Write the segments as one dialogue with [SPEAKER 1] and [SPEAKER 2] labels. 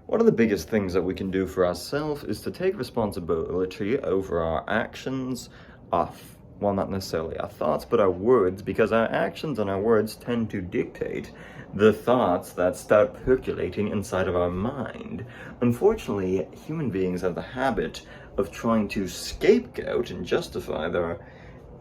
[SPEAKER 1] One of the biggest things that we can do for ourselves is to take responsibility over our actions, well, not necessarily our thoughts, but our words, because our actions and our words tend to dictate the thoughts that start percolating inside of our mind. Unfortunately, human beings have the habit of trying to scapegoat and justify their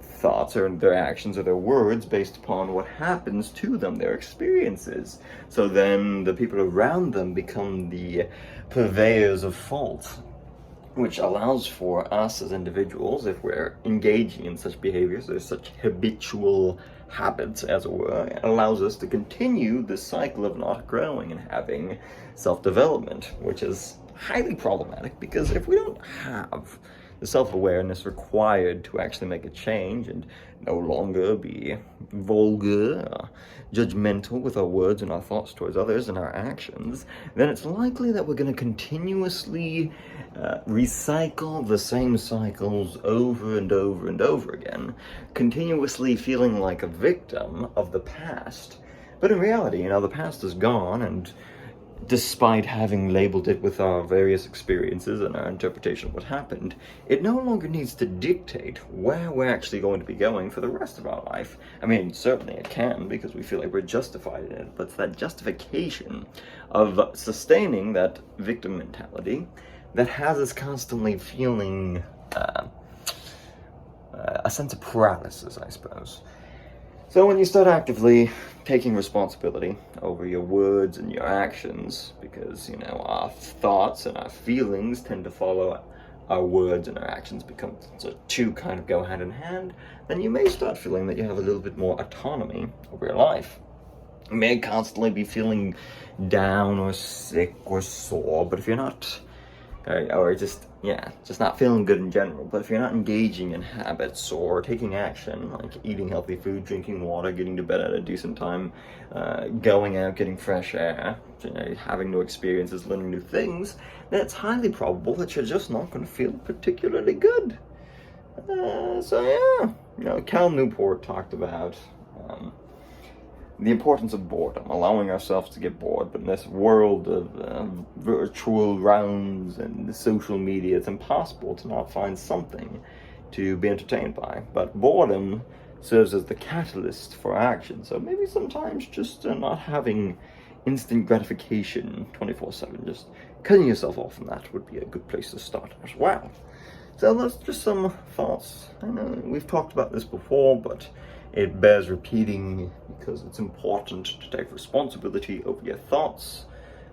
[SPEAKER 1] thoughts or their actions or their words based upon what happens to them, their experiences. So then the people around them become the purveyors of fault, which allows for us as individuals, if we're engaging in such behaviors or such habitual habits, as it were, it allows us to continue this cycle of not growing and having self-development, which is highly problematic, because if we don't have the self-awareness required to actually make a change and no longer be vulgar or judgmental with our words and our thoughts towards others and our actions, then it's likely that we're going to continuously recycle the same cycles over and over and over again, continuously feeling like a victim of the past. But in reality, the past is gone, and despite having labeled it with our various experiences and our interpretation of what happened, it no longer needs to dictate where we're actually going to be going for the rest of our life. I mean, certainly it can, because we feel like we're justified in it, but it's that justification of sustaining that victim mentality that has us constantly feeling a sense of paralysis, I suppose. So when you start actively taking responsibility over your words and your actions, because, our thoughts and our feelings tend to follow our words, and our actions become so two kind of go hand in hand, then you may start feeling that you have a little bit more autonomy over your life. You may constantly be feeling down or sick or sore, but if you're not, or just not feeling good in general. But if you're not engaging in habits or taking action, like eating healthy food, drinking water, getting to bed at a decent time, going out, getting fresh air, having new experiences, learning new things, then it's highly probable that you're just not going to feel particularly good. Cal Newport talked about the importance of boredom, allowing ourselves to get bored. But in this world of virtual rounds and social media, it's impossible to not find something to be entertained by. But boredom serves as the catalyst for action. So maybe sometimes just not having instant gratification 24/7, just cutting yourself off from that would be a good place to start as well. So that's just some thoughts. I know we've talked about this before, but it bears repeating because it's important to take responsibility over your thoughts,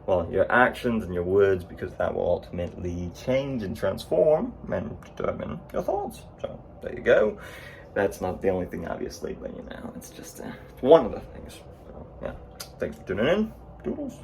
[SPEAKER 1] your actions and your words, because that will ultimately change and transform and determine your thoughts. So there you go. That's not the only thing, obviously, but it's just one of the things. So, thanks for tuning in. Doodles.